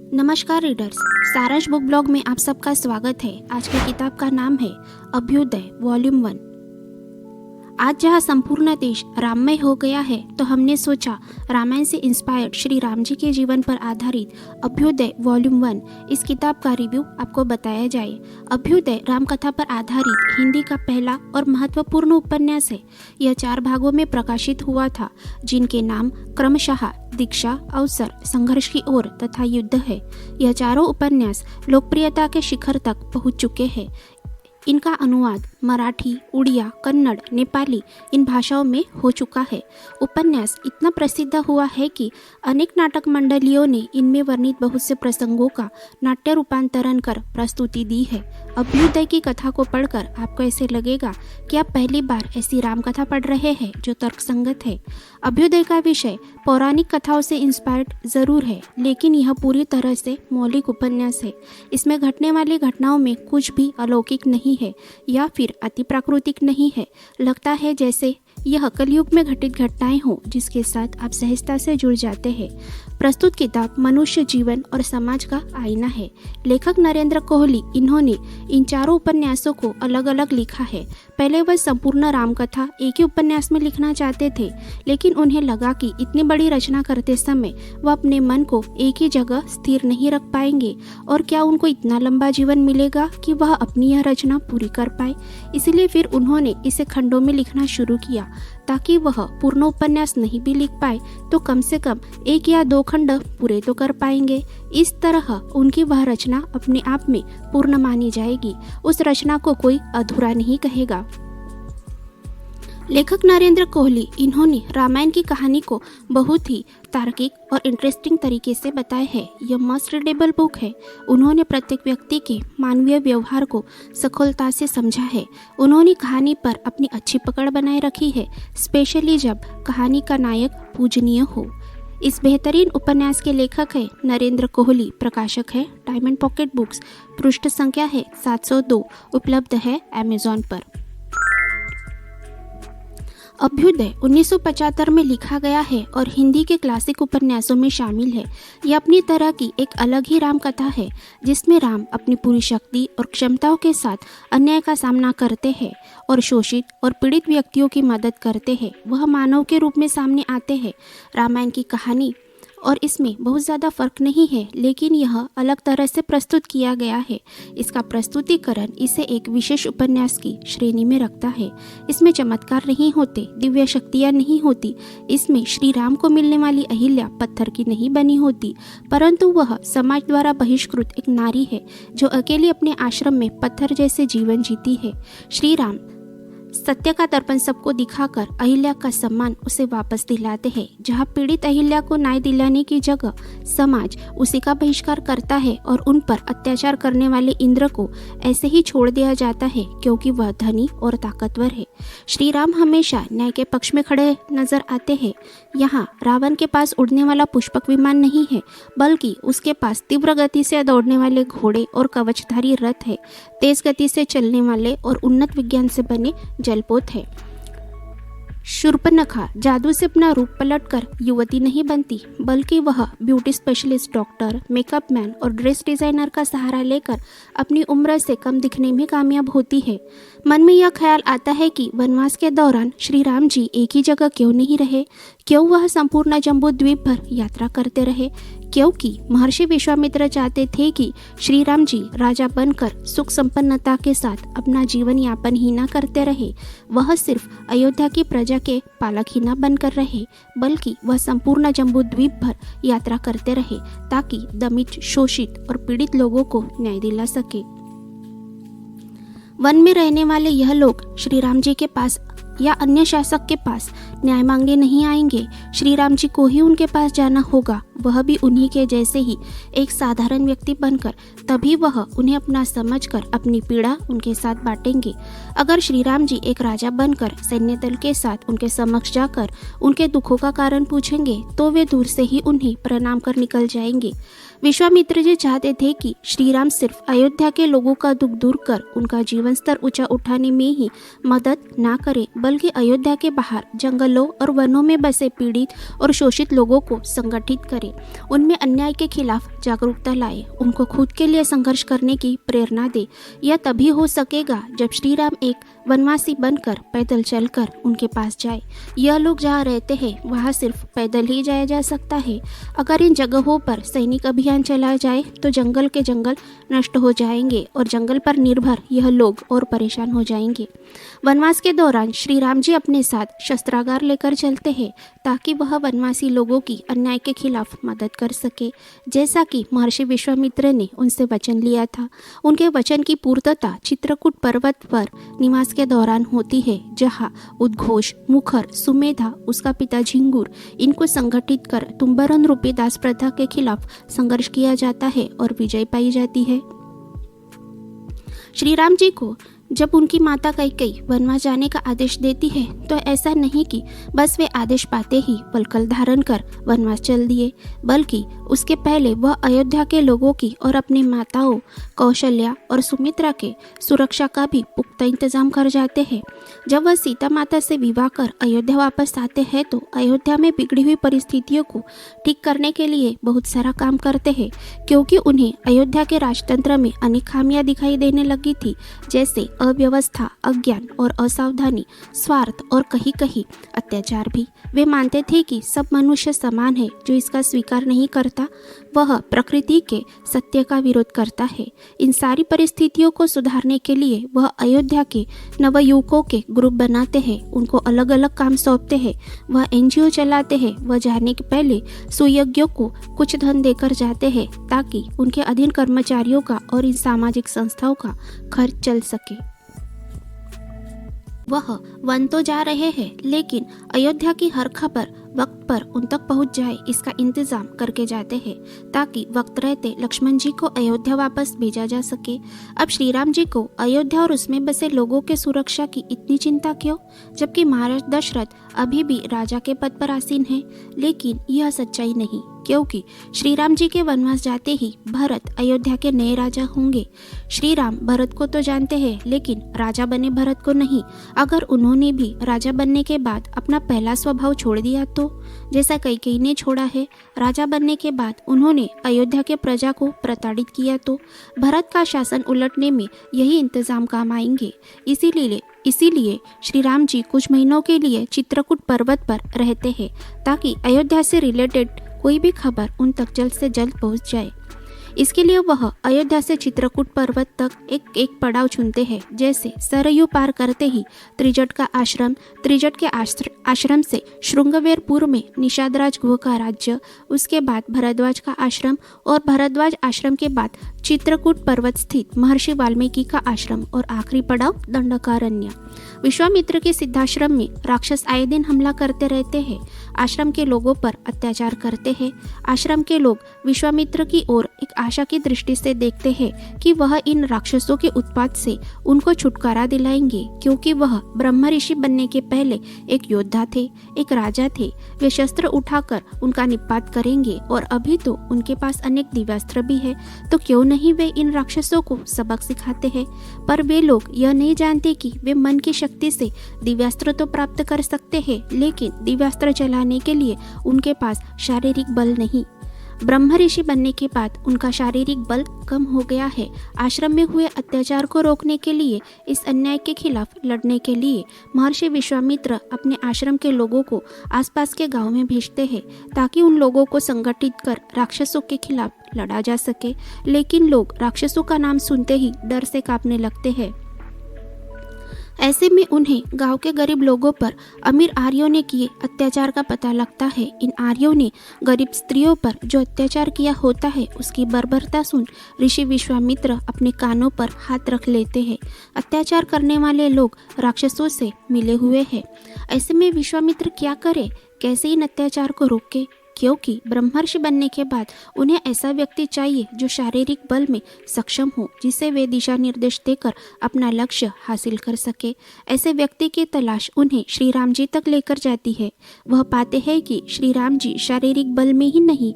नमस्कार रीडर्स, सारांश book blog में आप सबका स्वागत है। आज की किताब का नाम है अभ्युदय वॉल्यूम 1। आज जहाँ संपूर्ण देश राममय हो गया है, तो हमने सोचा रामायण से इंस्पायर्ड श्री राम जी के जीवन पर आधारित अभ्युदय वॉल्यूम 1 इस किताब का रिव्यू आपको बताया जाए। अभ्युदय रामकथा पर आधारित हिंदी का पहला और महत्वपूर्ण उपन्यास है। यह 4 भागों में प्रकाशित हुआ था, जिनके नाम क्रमशः दीक्षा, अवसर, संघर्ष की ओर तथा युद्ध है। यह चारों उपन्यास लोकप्रियता के शिखर तक पहुंच चुके हैं। इनका अनुवाद मराठी, उड़िया, कन्नड़, नेपाली इन भाषाओं में हो चुका है। उपन्यास इतना प्रसिद्ध हुआ है कि अनेक नाटक मंडलियों ने इनमें वर्णित बहुत से प्रसंगों का नाट्य रूपांतरण कर प्रस्तुति दी है। अभ्युदय की कथा को पढ़कर आपको ऐसे लगेगा कि आप पहली बार ऐसी राम कथा पढ़ रहे हैं जो तर्कसंगत है। अभ्युदय का विषय पौराणिक कथाओं से इंस्पायर्ड जरूर है, लेकिन यह पूरी तरह से मौलिक उपन्यास है। इसमें घटने वाली घटनाओं में कुछ भी अलौकिक नहीं है या फिर अति प्राकृतिक नहीं है। लगता है जैसे यह कलयुग में घटित घटनाएं हो, जिसके साथ आप सहजता से जुड़ जाते हैं। प्रस्तुत किताब मनुष्य जीवन और समाज का आईना है। लेखक नरेंद्र कोहली इन्होंने इन चारों उपन्यासों को अलग अलग लिखा है। पहले वह संपूर्ण रामकथा एक ही उपन्यास में लिखना चाहते थे, लेकिन उन्हें लगा कि इतनी बड़ी रचना करते समय वह अपने मन को एक ही जगह स्थिर नहीं रख पाएंगे और क्या उनको इतना लंबा जीवन मिलेगा कि वह अपनी यह रचना पूरी कर पाए। इसलिए फिर उन्होंने इसे खंडों में लिखना शुरू किया, ताकि वह पूर्ण उपन्यास नहीं भी लिख पाए तो कम से कम 1 या 2 खंड पूरे तो कर पाएंगे। इस तरह उनकी वह रचना अपने आप में पूर्ण मानी जाएगी। उस रचना को कोई अधूरा नहीं कहेगा। लेखक नरेंद्र कोहली इन्होंने रामायण की कहानी को बहुत ही तार्किक और इंटरेस्टिंग तरीके से बताया है। यह मस्ट रीडेबल बुक है। उन्होंने प्रत्येक व्यक्ति के मानवीय व्यवहार को सखोलता से समझा है। उन्होंने कहानी पर अपनी अच्छी पकड़ बनाए रखी है, स्पेशली जब कहानी का नायक पूजनीय हो। इस बेहतरीन उपन्यास के लेखक है नरेंद्र कोहली, प्रकाशक है डायमंड पॉकेट बुक्स, पृष्ठ संख्या है 702, उपलब्ध है अमेज़न पर। अभ्युदय 1975 में लिखा गया है और हिंदी के क्लासिक उपन्यासों में शामिल है। यह अपनी तरह की एक अलग ही राम कथा है, जिसमें राम अपनी पूरी शक्ति और क्षमताओं के साथ अन्याय का सामना करते हैं और शोषित और पीड़ित व्यक्तियों की मदद करते हैं। वह मानव के रूप में सामने आते हैं। रामायण की कहानी और इसमें बहुत ज़्यादा फर्क नहीं है, लेकिन यह अलग तरह से प्रस्तुत किया गया है। इसका प्रस्तुतिकरण इसे एक विशेष उपन्यास की श्रेणी में रखता है। इसमें चमत्कार नहीं होते, दिव्य शक्तियाँ नहीं होती। इसमें श्री राम को मिलने वाली अहिल्या पत्थर की नहीं बनी होती, परंतु वह समाज द्वारा बहिष्कृत एक नारी है जो अकेली अपने आश्रम में पत्थर जैसे जीवन जीती है। श्री राम सत्य का दर्पण सबको दिखाकर अहिल्या का सम्मान उसे वापस दिलाते हैं। जहाँ पीड़ित अहिल्या को न्याय दिलाने की जगह समाज उसी का बहिष्कार करता है और उन पर अत्याचार करने वाले इंद्र को ऐसे ही छोड़ दिया जाता है, क्योंकि वह धनी और ताकतवर है। श्री राम हमेशा न्याय के पक्ष में खड़े नजर आते हैं। यहाँ रावण के पास उड़ने वाला पुष्पक विमान नहीं है, बल्कि उसके पास तीव्र गति से दौड़ने वाले घोड़े और कवचधारी रथ है, तेज गति से चलने वाले और उन्नत विज्ञान से बने जलपोत है। शूर्पणखा जादू से अपना रूप पलटकर युवती नहीं बनती, बल्कि वह beauty specialist, doctor, makeup man और ड्रेस डिजाइनर का सहारा लेकर अपनी उम्र से कम दिखने में कामयाब होती है। मन में यह ख्याल आता है कि वनवास के दौरान श्री राम जी एक ही जगह क्यों नहीं रहे, क्यों वह संपूर्ण जम्बू द्वीप पर यात्रा करते रहे, क्योंकि महर्षि विश्वामित्र चाहते थे कि श्री राम जी राजा बनकर सुख संपन्नता के साथ अपना जीवन यापन ही न करते रहे। वह सिर्फ अयोध्या की प्रजा के पालक ही न बनकर रहे, बल्कि वह संपूर्ण जम्बू द्वीप भर यात्रा करते रहे, ताकि दमित, शोषित और पीड़ित लोगों को न्याय दिला सके। वन में रहने वाले यह लोग श्री राम जी के पास या अन्य शासक के पास न्याय मांगने नहीं आएंगे। श्री राम जी को ही उनके पास जाना होगा, वह भी उन्हीं के जैसे ही एक साधारण व्यक्ति बनकर। तभी वह उन्हें अपना समझकर अपनी पीड़ा उनके साथ बांटेंगे। अगर श्री राम जी एक राजा बनकर सैन्य दल के साथ उनके समक्ष जाकर उनके दुखों का कारण पूछेंगे, तो वे दूर से ही उन्हें प्रणाम कर निकल जाएंगे। विश्वामित्र जी चाहते थे कि श्री राम सिर्फ अयोध्या के लोगों का दुख दूर कर उनका जीवन स्तर ऊंचा उठाने में ही मदद ना करे, बल्कि अयोध्या के बाहर जंगलों और वनों में बसे पीड़ित और शोषित लोगों को संगठित करे। सके, उनमें अन्याय के खिलाफ जागरूकता लाए, उनको खुद के लिए संघर्ष करने की प्रेरणा दे। यह तभी हो सकेगा जब श्री राम एक वनवासी बनकर पैदल चलकर उनके पास जाए। यह लोग जहाँ रहते हैं वहाँ सिर्फ पैदल ही जाया जा सकता है। अगर इन जगहों पर सैनिक अभियान चलाया जाए तो जंगल के जंगल नष्ट हो जाएंगे और जंगल पर निर्भर यह लोग और परेशान हो जाएंगे। वनवास के दौरान श्री राम जी अपने साथ शस्त्रागार लेकर चलते हैं ताकि वह वनवासी लोगों की अन्याय के खिलाफ मदद कर सके, जैसा कि महर्षि विश्वामित्र ने उनसे वचन लिया था। उनके वचन की पूर्तता चित्रकूट पर्वत पर निवास के दौरान होती है, जहाँ उद्घोष, मुखर, सुमेधा, उसका पिता झिंगुर, इनको संगठित कर तुम्बरन रूपी दास प्रथा के खिलाफ संघर्ष किया जाता है और विजय पाई जाती है। श्री राम जी को जब उनकी माता कैकेयी वनवास जाने का आदेश देती है तो ऐसा नहीं कि बस वे आदेश पाते ही वल्कल धारण कर वनवास चल दिए, बल्कि उसके पहले वह अयोध्या के लोगों की और अपनी माताओं कौशल्या और सुमित्रा के सुरक्षा का भी पुख्ता इंतजाम कर जाते हैं। जब वह सीता माता से विवाह कर अयोध्या वापस आते हैं तो अयोध्या में बिगड़ी हुई परिस्थितियों को ठीक करने के लिए बहुत सारा काम करते हैं, क्योंकि उन्हें अयोध्या के राजतंत्र में अनेक खामियां दिखाई देने लगी थी, जैसे अव्यवस्था, अज्ञान और असावधानी, स्वार्थ और कहीं कहीं अत्याचार भी। वे मानते थे कि सब मनुष्य समान है। जो इसका स्वीकार नहीं करता वह प्रकृति के सत्य का विरोध करता है। इन सारी परिस्थितियों को सुधारने के लिए वह अयोध्या के नवयुवकों के ग्रुप बनाते हैं, उनको अलग अलग काम सौंपते हैं। वह एनजीओ चलाते हैं। वह जाने के पहले सुयज्ञों को कुछ धन देकर जाते हैं ताकि उनके अधीन कर्मचारियों का और इन सामाजिक संस्थाओं का खर्च चल सके। वह वन तो जा रहे हैं, लेकिन अयोध्या की हर खबर वक्त पर उन तक पहुंच जाए इसका इंतजाम करके जाते हैं, ताकि वक्त रहते लक्ष्मण जी को अयोध्या वापस भेजा जा सके। अब श्री राम जी को अयोध्या और उसमें बसे लोगों के सुरक्षा की इतनी चिंता क्यों, जबकि महाराज दशरथ अभी भी राजा के पद पर आसीन है? लेकिन यह सच्चाई नहीं, क्योंकि श्री राम जी के वनवास जाते ही भरत अयोध्या के नए राजा होंगे। श्री राम भरत को तो जानते हैं, लेकिन राजा बने भरत को नहीं। अगर उन्होंने भी राजा बनने के बाद अपना पहला स्वभाव छोड़ दिया तो, जैसा कैकेयी ने छोड़ा है, राजा बनने के बाद उन्होंने अयोध्या के प्रजा को प्रताड़ित किया तो भरत का शासन उलटने में यही इंतजाम काम आएंगे। इसीलिए श्री राम जी कुछ महीनों के लिए चित्रकूट पर्वत पर रहते हैं, ताकि अयोध्या से रिलेटेड कोई भी खबर उन तक जल्द से जल्द पहुंच जाए। इसके लिए वह अयोध्या से चित्रकूट पर्वत तक एक एक पड़ाव चुनते हैं, जैसे सरयू पार करते ही त्रिजट का आश्रम, त्रिजट के आश्रम से श्रृंगवेरपुर में निषादराज गुह का राज्य, उसके बाद भरद्वाज का आश्रम और भरद्वाज आश्रम के बाद चित्रकूट पर्वत स्थित महर्षि वाल्मीकि का आश्रम और आखिरी पड़ाव दंडकारण्य। विश्वामित्र के सिद्धाश्रम में राक्षस आए दिन हमला करते रहते हैं, आश्रम के लोगों पर अत्याचार करते हैं। आश्रम के लोग विश्वामित्र की ओर एक आशा की दृष्टि से देखते हैं कि वह इन राक्षसों के उत्पात से उनको छुटकारा दिलाएंगे, क्योंकि वह ब्रह्म ऋषि बनने के पहले एक योद्धा थे, एक राजा थे। वे शस्त्र उठाकर उनका निपात करेंगे और अभी तो उनके पास अनेक दिव्यास्त्र भी है, तो क्यों नहीं वे इन राक्षसों को सबक सिखाते हैं। पर वे लोग यह नहीं जानते कि वे मन की शक्ति से दिव्यास्त्र तो प्राप्त कर सकते हैं, लेकिन दिव्यास्त्र चलाने के लिए उनके पास शारीरिक बल नहीं। ब्रह्म ऋषि बनने के बाद उनका शारीरिक बल कम हो गया है। आश्रम में हुए अत्याचार को रोकने के लिए, इस अन्याय के खिलाफ लड़ने के लिए महर्षि विश्वामित्र अपने आश्रम के लोगों को आसपास के गांव में भेजते हैं, ताकि उन लोगों को संगठित कर राक्षसों के खिलाफ लड़ा जा सके। लेकिन लोग राक्षसों का नाम सुनते ही डर से कांपने लगते हैं। ऐसे में उन्हें गांव के गरीब लोगों पर अमीर आर्यों ने किए अत्याचार का पता लगता है। इन आर्यों ने गरीब स्त्रियों पर जो अत्याचार किया होता है उसकी बर्बरता सुन ऋषि विश्वामित्र अपने कानों पर हाथ रख लेते हैं। अत्याचार करने वाले लोग राक्षसों से मिले हुए हैं। ऐसे में विश्वामित्र क्या करे, कैसे इन अत्याचार को रोके? क्योंकि ब्रह्मर्षि बनने के बाद उन्हें ऐसा व्यक्ति चाहिए जो शारीरिक बल में सक्षम हो, जिसे वे दिशा निर्देश देकर अपना लक्ष्य हासिल कर सके। ऐसे व्यक्ति की तलाश उन्हें श्री राम जी तक लेकर जाती है। वह पाते हैं कि श्री राम जी शारीरिक बल में ही नहीं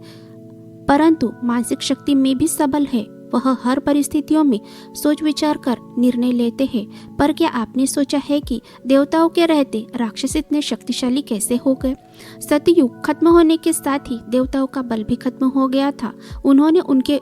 परंतु मानसिक शक्ति में भी सबल है। वह हर परिस्थितियों में सोच विचार कर निर्णय लेते हैं। पर क्या आपने सोचा है कि देवताओं के रहते राक्षस इतने शक्तिशाली कैसे हो गए? सतयुग खत्म होने के साथ ही देवताओं का बल भी खत्म हो गया था। उन्होंने उनके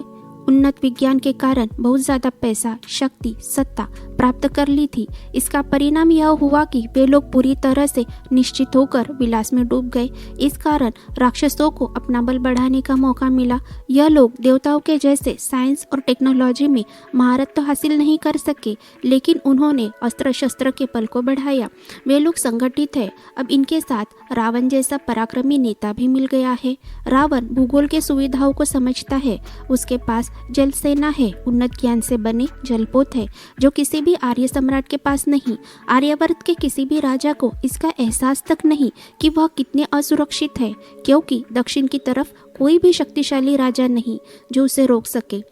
उन्नत विज्ञान के कारण बहुत ज्यादा पैसा, शक्ति, सत्ता प्राप्त कर ली थी। इसका परिणाम यह हुआ कि वे लोग पूरी तरह से निश्चित होकर विलास में डूब गए। इस कारण राक्षसों को अपना बल बढ़ाने का मौका मिला। यह लोग देवताओं के जैसे साइंस और टेक्नोलॉजी में महारत तो हासिल नहीं कर सके, लेकिन उन्होंने अस्त्र शस्त्र के बल को बढ़ाया। वे लोग संगठित है। अब इनके साथ रावण जैसा पराक्रमी नेता भी मिल गया है। रावण भूगोल के सुविधाओं को समझता है। उसके पास जल सेना है, उन्नत ज्ञान से बने जलपोत है, जो किसी भी आर्य सम्राट के पास नहीं। आर्यावर्त के किसी भी राजा को इसका एहसास तक नहीं कि वह कितने असुरक्षित है, क्योंकि दक्षिण की तरफ कोई भी शक्तिशाली राजा नहीं जो उसे रोक सके।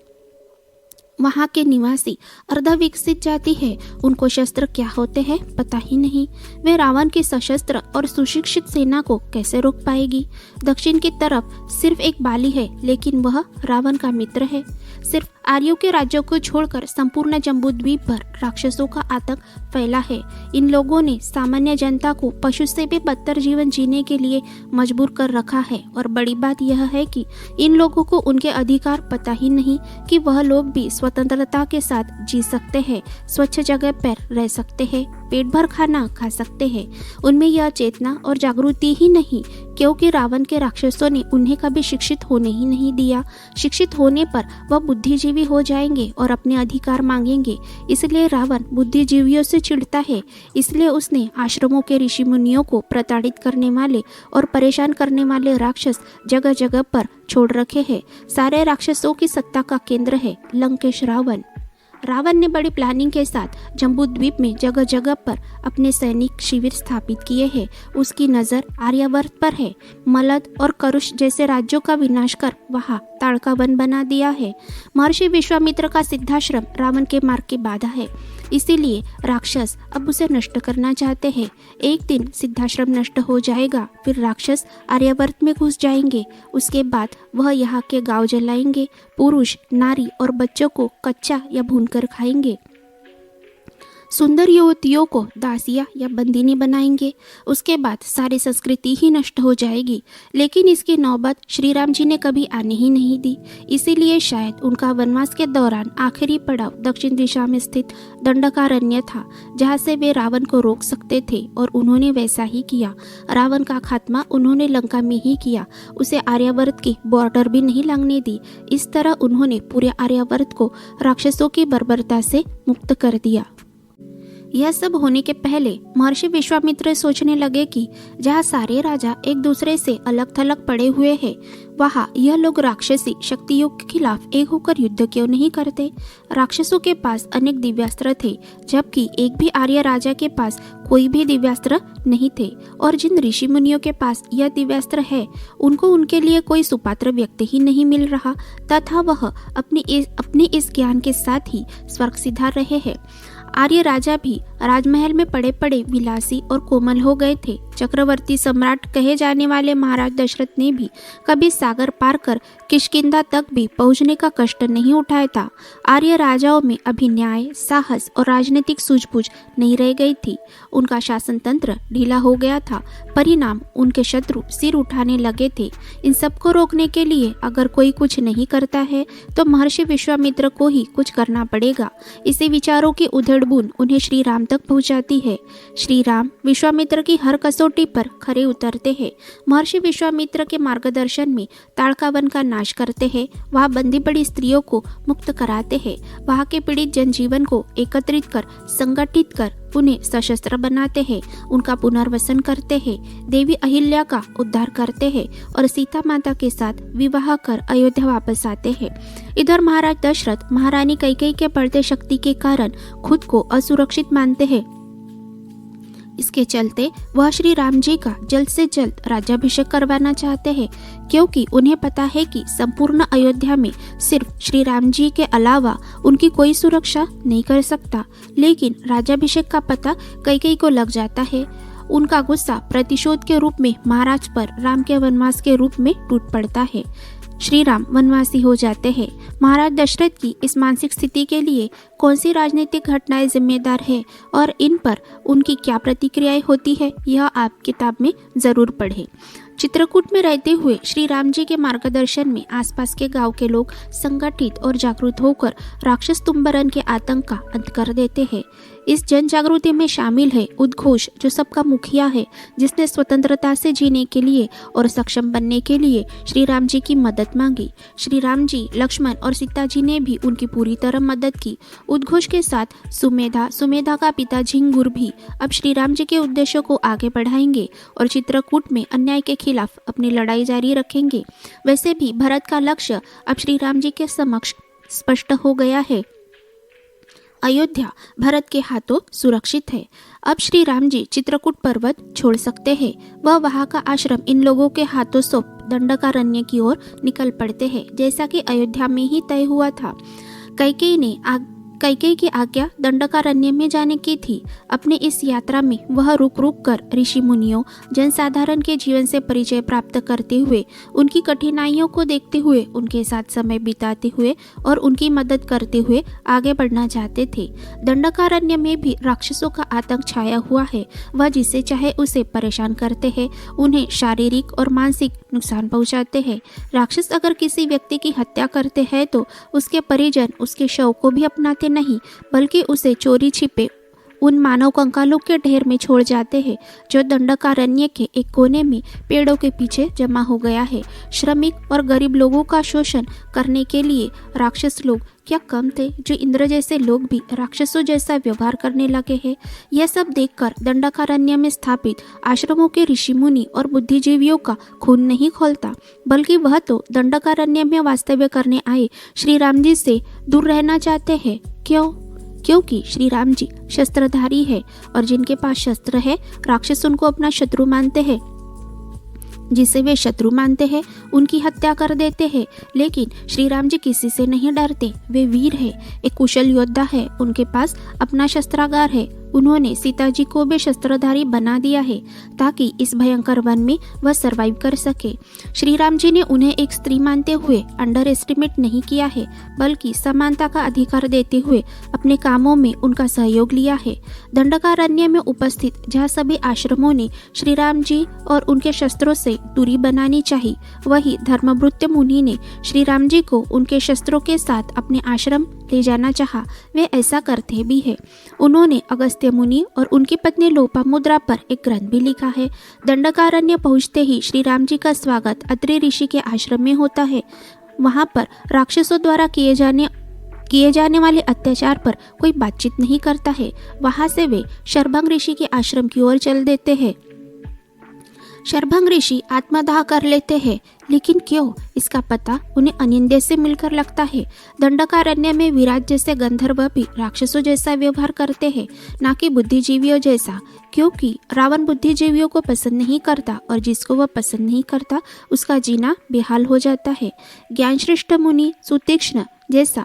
वहाँ के निवासी अर्ध विकसित जाति है। उनको शस्त्र क्या होते हैं पता ही नहीं। वे रावण की सशस्त्र और सुशिक्षित सेना को कैसे रोक पाएगी? दक्षिण की तरफ सिर्फ एक बाली है, लेकिन वह रावण का मित्र है। सिर्फ आर्यों के राज्यों को छोड़कर संपूर्ण जम्बूद्वीप पर राक्षसों का आतंक फैला है। इन लोगों ने सामान्य जनता को पशु से भी बदतर जीवन जीने के लिए मजबूर कर रखा है। और बड़ी बात यह है कि इन लोगों को उनके अधिकार पता ही नहीं कि वह लोग भी स्वतंत्रता के साथ जी सकते हैं, स्वच्छ जगह पर रह सकते हैं, पेट भर खाना खा सकते हैं। उनमें यह चेतना और जागृति ही नहीं, क्योंकि रावण के राक्षसों ने उन्हें कभी शिक्षित होने ही नहीं दिया। शिक्षित होने पर वह बुद्धिजीवी हो जाएंगे और अपने अधिकार मांगेंगे। इसलिए रावण बुद्धिजीवियों से चिढ़ता है। इसलिए उसने आश्रमों के ऋषि मुनियों को प्रताड़ित करने वाले और परेशान करने वाले राक्षस जगह जगह पर छोड़ रखे हैं। सारे राक्षसों की सत्ता का केंद्र है लंकेश रावण। रावण ने बड़ी प्लानिंग के साथ जम्बूद्वीप में जगह जगह पर अपने सैनिक शिविर स्थापित किए हैं। उसकी नज़र आर्यावर्त पर है। मलद और करुष जैसे राज्यों का विनाश कर वहाँ ताड़का वन बना दिया है। महर्षि विश्वामित्र का सिद्धाश्रम रावण के मार्ग की बाधा है, इसीलिए राक्षस अब उसे नष्ट करना चाहते हैं। एक दिन सिद्धाश्रम नष्ट हो जाएगा, फिर राक्षस आर्यावर्त में घुस जाएंगे। उसके बाद वह यहाँ के गांव जलाएंगे, पुरुष, नारी और बच्चों को कच्चा या भूनकर खाएंगे। सुंदर युवतियों को दासिया या बंदिनी बनाएंगे। उसके बाद सारी संस्कृति ही नष्ट हो जाएगी। लेकिन इसकी नौबत श्री राम जी ने कभी आने ही नहीं दी। इसीलिए शायद उनका वनवास के दौरान आखिरी पड़ाव दक्षिण दिशा में स्थित दंडकारण्य था, जहाँ से वे रावण को रोक सकते थे, और उन्होंने वैसा ही किया। रावण का खात्मा उन्होंने लंका में ही किया। उसे आर्यावर्त की बॉर्डर भी नहीं लगने दी। इस तरह उन्होंने पूरे आर्यावर्त को राक्षसों की बर्बरता से मुक्त कर दिया। यह सब होने के पहले महर्षि विश्वामित्र सोचने लगे कि जहाँ सारे राजा एक दूसरे से अलग थलग पड़े हुए हैं, वहाँ यह लोग राक्षसी शक्तियों के खिलाफ एक होकर युद्ध क्यों नहीं करते? राक्षसों के पास अनेक दिव्यास्त्र थे, जबकि एक भी आर्य राजा के पास कोई भी दिव्यास्त्र नहीं थे। और जिन ऋषि मुनियों के पास यह दिव्यास्त्र है, उनको उनके लिए कोई सुपात्र व्यक्ति ही नहीं मिल रहा, तथा वह अपने इस ज्ञान के साथ ही स्वर्ग सिधार रहे हैं। आर्य राजा भी राजमहल में पड़े पड़े विलासी और कोमल हो गए थे। चक्रवर्ती सम्राट कहे जाने वाले महाराज दशरथ ने भी कभी सागर पार कर किष्किंधा तक भी पहुंचने का कष्ट नहीं उठाया था। आर्य राजाओं में अभी न्याय, साहस और राजनीतिक सूझबूझ नहीं रह गई थी। उनका शासन तंत्र ढीला हो गया था। परिणाम, उनके शत्रु सिर उठाने लगे थे। इन सबको रोकने के लिए अगर कोई कुछ नहीं करता है तो महर्षि विश्वामित्र को ही कुछ करना पड़ेगा। इसी विचारों की उधेड़-बुन उन्हें श्री राम तक पहुंचाती है। श्री राम विश्वामित्र की हर कसौटी पर खरे उतरते हैं। महर्षि विश्वामित्र के मार्गदर्शन में ताड़का वन का नाश करते हैं। वहाँ बंदी पड़ी स्त्रियों को मुक्त कराते हैं। वहाँ के पीड़ित जनजीवन को एकत्रित कर, संगठित कर उन्हें सशस्त्र बनाते हैं। उनका पुनर्वसन करते हैं। देवी अहिल्या का उद्धार करते हैं और सीता माता के साथ विवाह कर अयोध्या वापस आते हैं। इधर महाराज दशरथ महारानी कैकेयी के बढ़ते शक्ति के कारण खुद को असुरक्षित मानते हैं। इसके चलते वह श्री राम जी का जल्द से जल्द राज्याभिषेक करवाना चाहते हैं, क्योंकि उन्हें पता है कि संपूर्ण अयोध्या में सिर्फ श्री राम जी के अलावा उनकी कोई सुरक्षा नहीं कर सकता। लेकिन राज्याभिषेक का पता कैकेयी को लग जाता है। उनका गुस्सा प्रतिशोध के रूप में महाराज पर राम के वनवास के रूप में टूट पड़ता है। श्री राम वनवासी हो जाते हैं। महाराज दशरथ की इस मानसिक स्थिति के लिए कौन सी राजनीतिक घटनाएं जिम्मेदार है और इन पर उनकी क्या प्रतिक्रियाएं होती है, यह आप किताब में जरूर पढ़ें। चित्रकूट में रहते हुए श्री राम जी के मार्गदर्शन में आसपास के गांव के लोग संगठित और जागरूक होकर राक्षस तुम्बरन के आतंक का अंत कर देते हैं। इस जन जागृति में शामिल है उद्घोष, जो सबका मुखिया है, जिसने स्वतंत्रता से जीने के लिए और सक्षम बनने के लिए श्री राम जी की मदद मांगी। श्री राम जी, लक्ष्मण और सीता जी ने भी उनकी पूरी तरह मदद की। उद्घोष के साथ सुमेधा का पिता झिंगुर भी अब श्री राम जी के उद्देश्यों को आगे बढ़ाएंगे और चित्रकूट में अन्याय के खिलाफ अपनी लड़ाई जारी रखेंगे। वैसे भी भरत का लक्ष्य अब श्री राम जी के समक्ष स्पष्ट हो गया है। अयोध्या भरत के हाथों सुरक्षित है। अब श्री राम जी चित्रकूट पर्वत छोड़ सकते हैं। वह वहां का आश्रम इन लोगों के हाथों सौंप दंडकारण्य की ओर निकल पड़ते हैं, जैसा कि अयोध्या में ही तय हुआ था। कैकेयी की आज्ञा दंडकारण्य में जाने की थी। अपने इस यात्रा में वह रुक रुक कर ऋषि मुनियों, जनसाधारण के जीवन से परिचय प्राप्त करते हुए, उनकी कठिनाइयों को देखते हुए, उनके साथ समय बिताते हुए और उनकी मदद करते हुए आगे बढ़ना चाहते थे। दंडकारण्य में भी राक्षसों का आतंक छाया हुआ है। वह जिसे चाहे उसे परेशान करते हैं, उन्हें शारीरिक और मानसिक नुकसान पहुंचाते हैं। राक्षस अगर किसी व्यक्ति की हत्या करते हैं तो उसके परिजन उसके शव को भी अपनाते नहीं, बल्कि उसे चोरी छिपे उन मानव कंकालों के ढेर में छोड़ जाते हैं, जो दंडकारण्य के एक कोने में पेड़ों के पीछे जमा हो गया है। श्रमिक और गरीब लोगों का शोषण करने के लिए राक्षस लोग क्या कम थे, जो इंद्र जैसे लोग भी राक्षसों जैसा व्यवहार करने लगे हैं। यह सब देखकर दंडकारण्य में स्थापित आश्रमों के ऋषि मुनि और बुद्धिजीवियों का खून नहीं खौलता, बल्कि वह तो दंडकारण्य में वास्तव्य करने आए श्री राम जी से दूर रहना चाहते हैं। क्योंकि श्री राम जी शस्त्रधारी है और जिनके पास शस्त्र है, राक्षस उनको अपना शत्रु मानते हैं। जिसे वे शत्रु मानते हैं उनकी हत्या कर देते हैं। लेकिन श्री राम जी किसी से नहीं डरते। वे वीर है, एक कुशल योद्धा है, उनके पास अपना शस्त्रागार है। उन्होंने सीता जी को भी शस्त्रधारी बना दिया है ताकि इस भयंकर वन में वह सरवाइव कर सके। श्री राम जी ने उन्हें एक स्त्री मानते हुए अंडर एस्टिमेट नहीं किया है, बल्कि समानता का अधिकार देते हुए अपने कामों में उनका सहयोग लिया है। दंडकारण्य में उपस्थित जहाँ सभी आश्रमों ने श्री राम जी और उनके शस्त्रों से दूरी बनानी चाहिए, वही धर्मभृत्य मुनि ने श्री राम जी को उनके शस्त्रों के साथ अपने आश्रम ले जाना चाहा। वे ऐसा करते भी है। उन्होंने अगस्त्य मुनि और उनकी पत्नी लोपामुद्रा पर एक ग्रंथ भी लिखा है। दंडकारण्य पहुंचते ही श्री राम जी का स्वागत अत्रि ऋषि के आश्रम में होता है। वहां पर राक्षसों द्वारा किए जाने वाले अत्याचार पर कोई बातचीत नहीं करता है। वहां से वे शरभंग ऋषि के आश्रम की ओर चल देते हैं। शरभंग ऋषि आत्मदाह कर लेते हैं, लेकिन क्यों, इसका पता उन्हें अनिंद्य से मिलकर लगता है। दंडकारण्य में विराट जैसे गंधर्व भी राक्षसों जैसा व्यवहार करते हैं, ना कि बुद्धिजीवियों जैसा, क्योंकि रावण बुद्धिजीवियों को पसंद नहीं करता और जिसको वह पसंद नहीं करता उसका जीना बेहाल हो जाता है। ज्ञानश्रेष्ठ मुनि सुतीक्ष्ण जैसा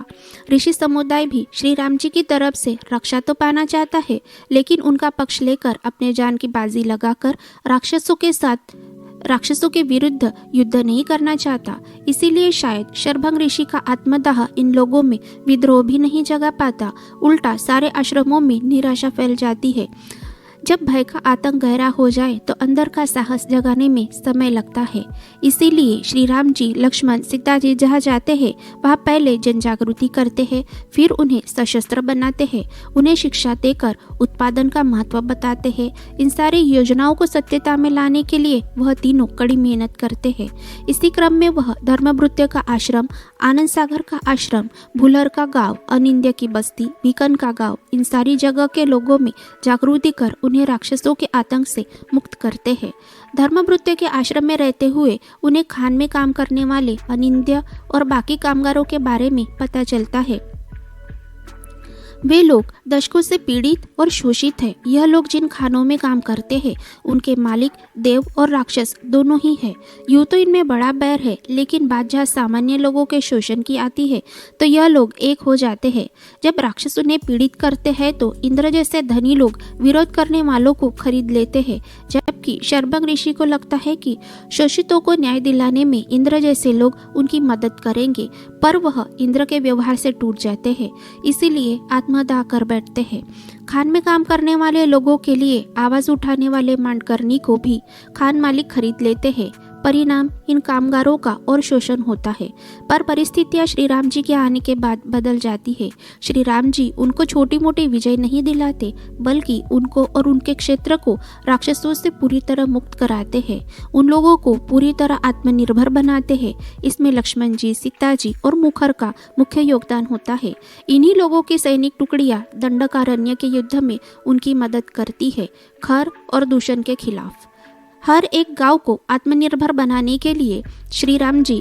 ऋषि समुदाय भी श्री राम जी की तरफ से रक्षा तो पाना चाहता है, लेकिन उनका पक्ष लेकर अपने जान की बाजी लगाकर राक्षसों के विरुद्ध युद्ध नहीं करना चाहता। इसीलिए शायद शरभंग ऋषि का आत्मदाह इन लोगों में विद्रोह भी नहीं जगा पाता, उल्टा सारे आश्रमों में निराशा फैल जाती है। जब भय का आतंक गहरा हो जाए तो अंदर का साहस जगाने में समय लगता है। इसीलिए श्री राम जी, लक्ष्मण, सीता जी जहाँ जाते हैं वहाँ पहले जन जागृति करते हैं, फिर उन्हें सशस्त्र बनाते हैं, उन्हें शिक्षा देकर उत्पादन का महत्व बताते हैं। इन सारी योजनाओं को सत्यता में लाने के लिए वह तीनों कड़ी मेहनत करते हैं। इसी क्रम में वह धर्मभृत्य का आश्रम, आनंद सागर का आश्रम, भूलर का गांव, अनिंद्य की बस्ती, बीकन का गांव, इन सारी जगह के लोगों में जागृति कर उन्हें राक्षसों के आतंक से मुक्त करते हैं। धर्मभृत्य के आश्रम में रहते हुए उन्हें खान में काम करने वाले अनिंद्य और बाकी कामगारों के बारे में पता चलता है। वे लोग दशकों से पीड़ित और शोषित हैं। यह लोग जिन खानों में काम करते हैं उनके मालिक देव और राक्षस दोनों ही हैं। यूँ तो इनमें बड़ा बैर है, लेकिन बात जहाँ सामान्य लोगों के शोषण की आती है तो यह लोग एक हो जाते हैं। जब राक्षस उन्हें पीड़ित करते हैं तो इंद्र जैसे धनी लोग विरोध करने वालों को खरीद लेते हैं, जबकि शर्बंग ऋषि को लगता है कि शोषितों को न्याय दिलाने में इंद्र जैसे लोग उनकी मदद करेंगे, पर वह इंद्र के व्यवहार से टूट जाते हैं, इसीलिए आत्मदाह कर बैठते हैं। खान में काम करने वाले लोगों के लिए आवाज उठाने वाले मांडकर्णी को भी खान मालिक खरीद लेते हैं। परिणाम इन कामगारों का और शोषण होता है। पर परिस्थितियां श्री राम जी के आने के बाद बदल जाती है। श्री राम जी उनको छोटी मोटी विजय नहीं दिलाते, बल्कि उनको और उनके क्षेत्र को राक्षसों से पूरी तरह मुक्त कराते हैं। उन लोगों को पूरी तरह आत्मनिर्भर बनाते हैं। इसमें लक्ष्मण जी, सीता जी और मुखर का मुख्य योगदान होता है। इन्हीं लोगों की सैनिक टुकड़ियां दंडकारण्य के युद्ध में उनकी मदद करती है, खर और दूषण के खिलाफ। हर एक गांव को आत्मनिर्भर बनाने के लिए श्री राम जी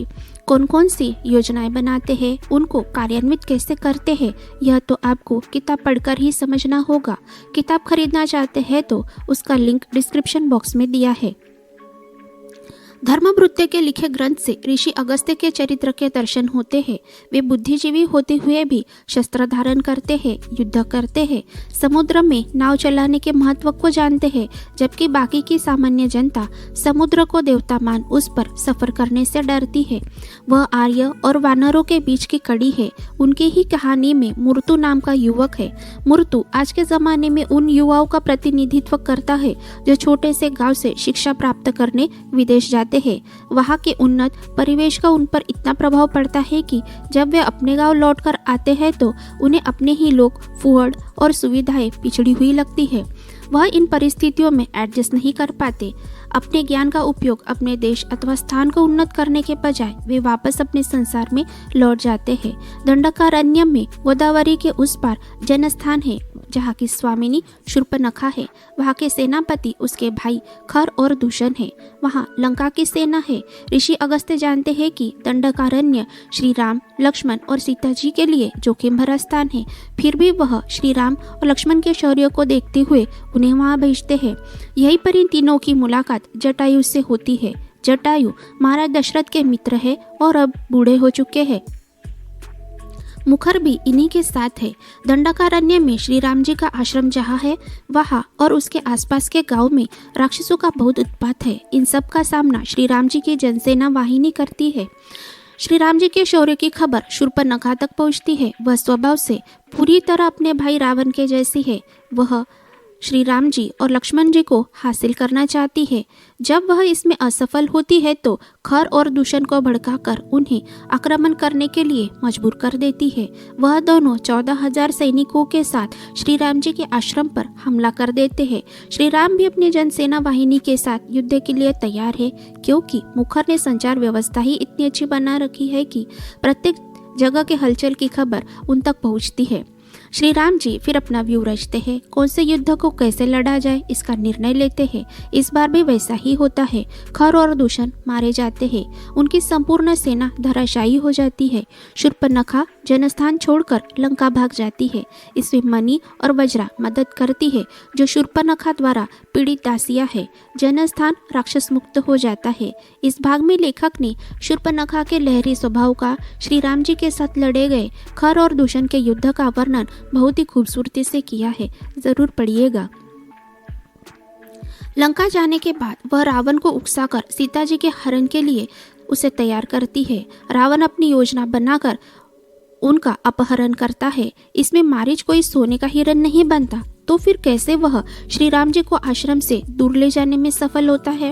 कौन कौन सी योजनाएं बनाते हैं, उनको कार्यान्वित कैसे करते हैं, यह तो आपको किताब पढ़कर ही समझना होगा। किताब खरीदना चाहते हैं तो उसका लिंक डिस्क्रिप्शन बॉक्स में दिया है। धर्मभृत्य के लिखे ग्रंथ से ऋषि अगस्त्य के चरित्र के दर्शन होते हैं। वे बुद्धिजीवी होते हुए भी शस्त्र धारण करते हैं, युद्ध करते हैं, समुद्र में नाव चलाने के महत्व को जानते हैं, जबकि बाकी की सामान्य जनता समुद्र को देवता मान उस पर सफर करने से डरती है। वह आर्य और वानरों के बीच की कड़ी है। उनकी ही कहानी में मूर्तु नाम का युवक है। मूर्तु आज के जमाने में उन युवाओं का प्रतिनिधित्व करता है जो छोटे से गांव से शिक्षा प्राप्त करने विदेश जाते हैं। वहाँ के उन्नत परिवेश का उन पर इतना प्रभाव पड़ता है कि जब वे अपने गांव लौटकर आते हैं तो उन्हें अपने ही लोग, फुहड़ और सुविधाएं पिछड़ी हुई लगती है। वह इन परिस्थितियों में एडजस्ट नहीं कर पाते। अपने ज्ञान का उपयोग अपने देश अथवा स्थान को उन्नत करने के बजाय वे वापस अपने संसार में लौट जाते हैं। दंडकारण्य में गोदावरी के उस पार जनस्थान है, जहाँ की स्वामिनी शूर्पणखा है। वहाँ के सेनापति उसके भाई खर और दूषण है। वहाँ लंका की सेना है। ऋषि अगस्त्य जानते हैं कि दंडकारण्य श्री राम, लक्ष्मण और सीता जी के लिए जोखिम भरा स्थान है। फिर भी वह श्री राम और लक्ष्मण के शौर्य को देखते हुए उन्हें वहाँ भेजते हैं। यहीं पर इन तीनों की मुलाकात जटायु से होती है। जटायु महाराज दशरथ के मित्र है और अब बूढ़े हो चुके हैं। मुखर भी इन्हीं के साथ है। दंडकारण्य में श्री राम जी का आश्रम जहाँ है, वहाँ और उसके आसपास के गांव में राक्षसों का बहुत उत्पात है। इन सब का सामना श्री राम जी की जनसेना वाहिनी करती है। श्री राम जी के शौर्य की खबर शूर्पणखा तक पहुँचती है। वह स्वभाव से पूरी तरह अपने भाई रावण के जैसी है। वह श्री राम जी और लक्ष्मण जी को हासिल करना चाहती है। जब वह इसमें असफल होती है तो खर और दूषण को भड़काकर उन्हें आक्रमण करने के लिए मजबूर कर देती है। वह दोनों 14,000 सैनिकों के साथ श्री राम जी के आश्रम पर हमला कर देते हैं। श्री राम भी अपनी जनसेना वाहिनी के साथ युद्ध के लिए तैयार है, क्योंकि मुखर ने संचार व्यवस्था ही इतनी अच्छी बना रखी है कि प्रत्येक जगह के हलचल की खबर उन तक पहुंचती है। श्री राम जी फिर अपना व्यू रचते हैं। कौन से युद्ध को कैसे लड़ा जाए इसका निर्णय लेते हैं। इस बार भी वैसा ही होता है। खर और दूषण मारे जाते हैं। उनकी संपूर्ण सेना धराशायी हो जाती है। शूर्पणखा जनस्थान छोड़कर लंका भाग जाती है। इसमें मणि और वज्रा मदद करती है, जो शूर्पणखा द्वारा पीड़ित दासियां है। जनस्थान राक्षस मुक्त हो जाता है। इस भाग में लेखक ने शूर्पणखा के लहरी स्वभाव का श्री राम जी के साथ लड़े गए खर और दूषण के युद्ध का वर्णन बहुत ही खूबसूरती से किया है। जरूर पढ़िएगा। लंका जाने के बाद वह रावण को उकसाकर सीता जी के हरण के लिए उसे तैयार करती है। रावण अपनी योजना बनाकर उनका अपहरण करता है। इसमें मारीच कोई सोने का हिरण नहीं बनता, तो फिर कैसे वह श्री राम जी को आश्रम से दूर ले जाने में सफल होता है।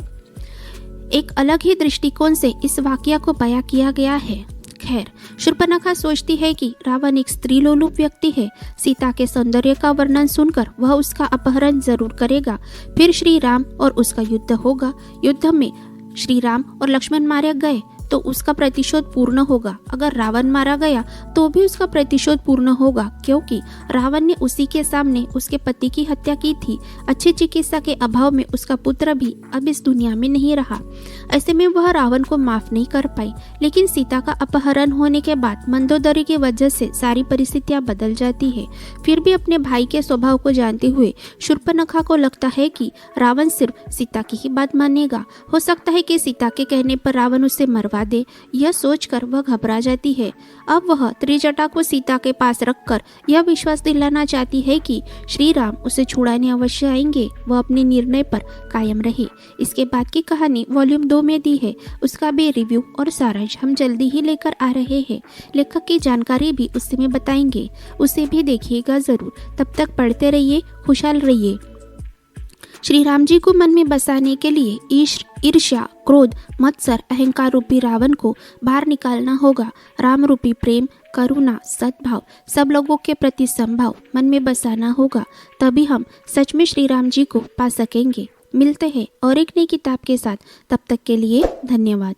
एक अलग ही दृष्टिकोण से इस वाकया को बयां किया गया है। खैर, शूर्पणखा सोचती है कि रावण एक स्त्रीलोलुप व्यक्ति है। सीता के सौंदर्य का वर्णन सुनकर वह उसका अपहरण जरूर करेगा। फिर श्री राम और उसका युद्ध होगा। युद्ध में श्री राम और लक्ष्मण मारे गए। तो उसका प्रतिशोध पूर्ण होगा। अगर रावण मारा गया तो भी उसका प्रतिशोध पूर्ण होगा, क्योंकि रावण ने उसी के सामने उसके पति की हत्या की थी। अच्छी चिकित्सा के अभाव में उसका पुत्र भी अब इस दुनिया में नहीं रहा। ऐसे में वह रावण को माफ नहीं कर पाई। लेकिन सीता का अपहरण होने के बाद मंदोदरी की वजह से सारी परिस्थितियां बदल जाती है। फिर भी अपने भाई के स्वभाव को जानते हुए शूर्पणखा को लगता है कि रावण सिर्फ सीता की ही बात मानेगा। हो सकता है कि सीता के कहने पर रावण उसे मरवा दे। यह सोचकर वह घबरा जाती है। अब वह त्रिजटा को सीता के पास रखकर यह विश्वास दिलाना चाहती है कि श्री राम उसे छुड़ाने अवश्य आएंगे। वह अपने निर्णय पर कायम रहे। इसके बाद की कहानी वॉल्यूम 2 में दी है। उसका भी रिव्यू और सारांश हम जल्दी ही लेकर आ रहे हैं। लेखक की जानकारी भी उसी में बताएंगे, उसे भी देखिएगा जरूर। तब तक पढ़ते रहिए, खुशहाल रहिए। श्री राम जी को मन में बसाने के लिए ईर्ष्या, क्रोध, मत्सर, अहंकार रूपी रावण को बाहर निकालना होगा। राम रूपी प्रेम, करुणा, सद्भाव, सब लोगों के प्रति संभाव मन में बसाना होगा। तभी हम सच में श्री राम जी को पा सकेंगे। मिलते हैं और एक नई किताब के साथ। तब तक के लिए धन्यवाद।